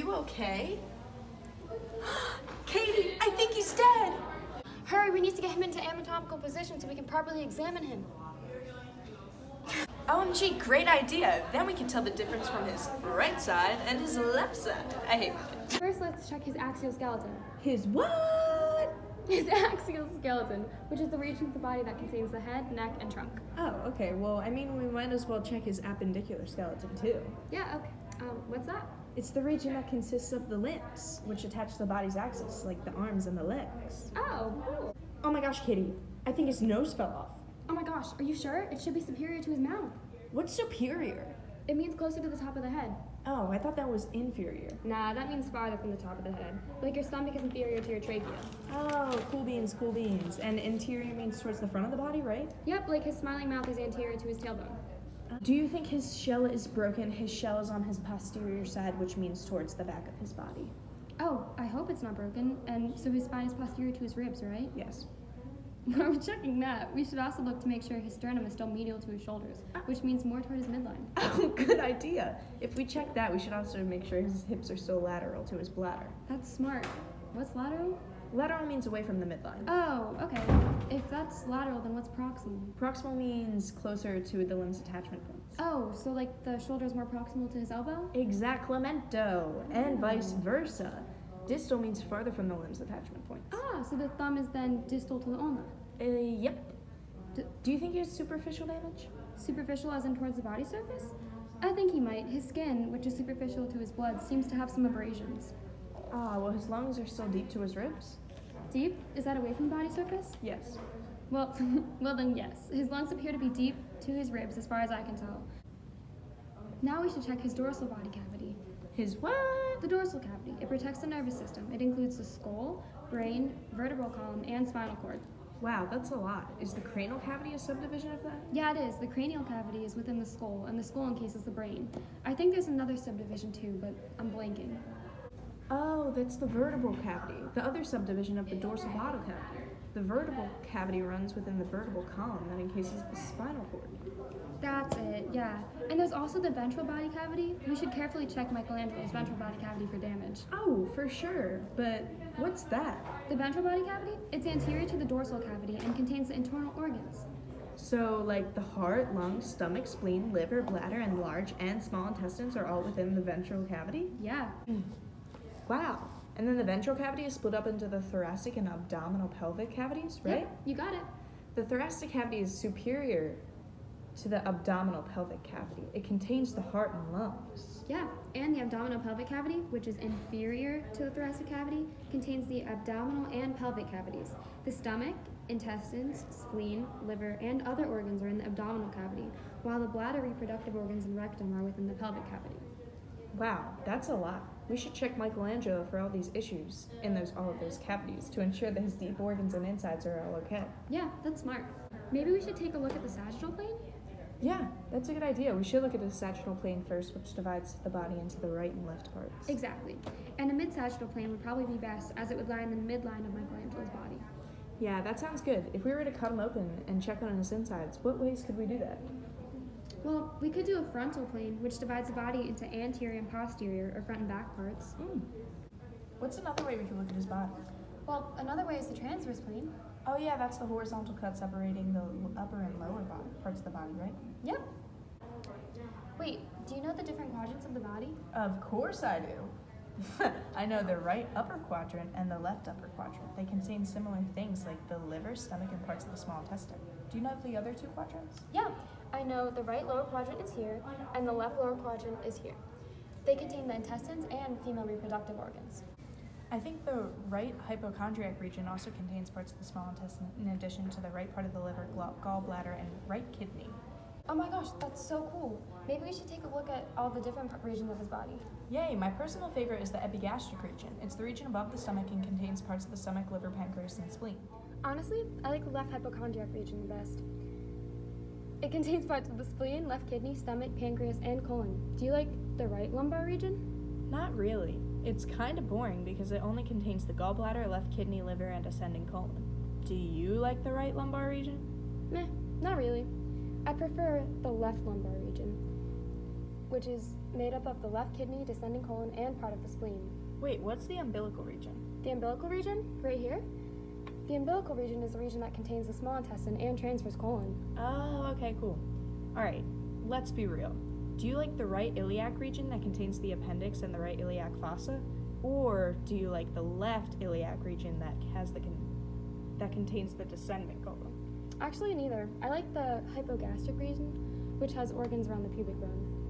you okay? Katie, I think he's dead! Hurry, we need to get him into anatomical position so we can properly examine him. OMG, great idea. Then we can tell the difference from his right side and his left side. I hate it. First, let's check his exoskeleton. His what? His exoskeleton, which is the region of the body that contains the head, neck, and trunk. Oh, okay. Well, I mean, we might as well check his appendicular skeleton, too. Yeah, okay. What's that? It's the region that consists of the limbs, which attach to the body's axis, like the arms and the legs. Oh, cool. Oh my gosh, Kitty. I think his nose fell off. Oh my gosh, are you sure? It should be superior to his mouth. What's superior? It means closer to the top of the head. Oh, I thought that was inferior. Nah, that means farther from the top of the head. Like your stomach is inferior to your trachea. Oh, cool beans, cool beans. And interior means towards the front of the body, right? Yep, like his smiling mouth is anterior to his tailbone. Do you think his shell is broken? His shell is on his posterior side, which means towards the back of his body. Oh, I hope it's not broken. And so his spine is posterior to his ribs, right? Yes. While we're checking that, we should also look to make sure his sternum is still medial to his shoulders, which means more toward his midline. Oh, good idea. If we check that, we should also make sure his hips are still lateral to his bladder. That's smart. What's lateral? Lateral means away from the midline. Oh, okay. If that's lateral, then what's proximal? Proximal means closer to the limb's attachment points. Oh, so like the shoulder is more proximal to his elbow? Exactlamento, and vice versa. Distal means farther from the limb's attachment points. Ah, so the thumb is then distal to the ulna. Yep. Do you think he has superficial damage? Superficial as in towards the body surface? I think he might. His skin, which is superficial to his blood, seems to have some abrasions. Ah, well, his lungs are still deep to his ribs? Deep? Is that away from the body surface? Yes. Well, well then yes. His lungs appear to be deep to his ribs as far as I can tell. Now we should check his dorsal body cavity. His what? The dorsal cavity. It protects the nervous system. It includes the skull, brain, vertebral column, and spinal cord. Wow, that's a lot. Is the cranial cavity a subdivision of that? Yeah, it is. The cranial cavity is within the skull, and the skull encases the brain. I think there's another subdivision too, but I'm blanking. Oh, that's the vertebral cavity, the other subdivision of the dorsal body cavity. The vertebral cavity runs within the vertebral column that encases the spinal cord. That's it, yeah. And there's also the ventral body cavity. We should carefully check Michelangelo's ventral body cavity for damage. Oh, for sure. But what's that? The ventral body cavity? It's anterior to the dorsal cavity and contains the internal organs. So, like the heart, lungs, stomach, spleen, liver, bladder, and large and small intestines are all within the ventral cavity? Yeah. Wow. And then the ventral cavity is split up into the thoracic and abdominal pelvic cavities, right? Yep, you got it. The thoracic cavity is superior to the abdominal pelvic cavity. It contains the heart and lungs. Yeah, and the abdominal pelvic cavity, which is inferior to the thoracic cavity, contains the abdominal and pelvic cavities. The stomach, intestines, spleen, liver, and other organs are in the abdominal cavity, while the bladder, reproductive organs, and rectum are within the pelvic cavity. Wow, that's a lot. We should check Michelangelo for all these issues in all of those cavities to ensure that his deep organs and insides are all okay. Yeah, that's smart. Maybe we should take a look at the sagittal plane? Yeah, that's a good idea. We should look at the sagittal plane first, which divides the body into the right and left parts. Exactly. And a mid-sagittal plane would probably be best, as it would lie in the midline of Michelangelo's body. Yeah, that sounds good. If we were to cut him open and check on his insides, what ways could we do that? Well, we could do a frontal plane, which divides the body into anterior and posterior, or front and back parts. What's another way we could look at his body? Well, another way is the transverse plane. Oh yeah, that's the horizontal cut separating the upper and lower parts of the body, right? Yep. Wait, do you know the different quadrants of the body? Of course I do. I know the right upper quadrant and the left upper quadrant. They contain similar things like the liver, stomach, and parts of the small intestine. Do you know the other two quadrants? Yeah, I know the right lower quadrant is here, and the left lower quadrant is here. They contain the intestines and female reproductive organs. I think the right hypochondriac region also contains parts of the small intestine in addition to the right part of the liver, gallbladder, and right kidney. Oh my gosh, that's so cool. Maybe we should take a look at all the different regions of his body. Yay, my personal favorite is the epigastric region. It's the region above the stomach and contains parts of the stomach, liver, pancreas, and spleen. Honestly, I like the left hypochondriac region the best. It contains parts of the spleen, left kidney, stomach, pancreas, and colon. Do you like the right lumbar region? Not really. It's kind of boring because it only contains the gallbladder, left kidney, liver, and ascending colon. Do you like the right lumbar region? Meh, not really. I prefer the left lumbar region. which is made up of the left kidney, descending colon, and part of the spleen. Wait, what's the umbilical region? The umbilical region, right here? The umbilical region is the region that contains the small intestine and transfers colon. Oh, okay, cool. Alright, let's be real. Do you like the right iliac region that contains the appendix and the right iliac fossa? Or do you like the left iliac region that has that contains the descending colon? Actually, neither. I like the hypogastric region, which has organs around the pubic bone.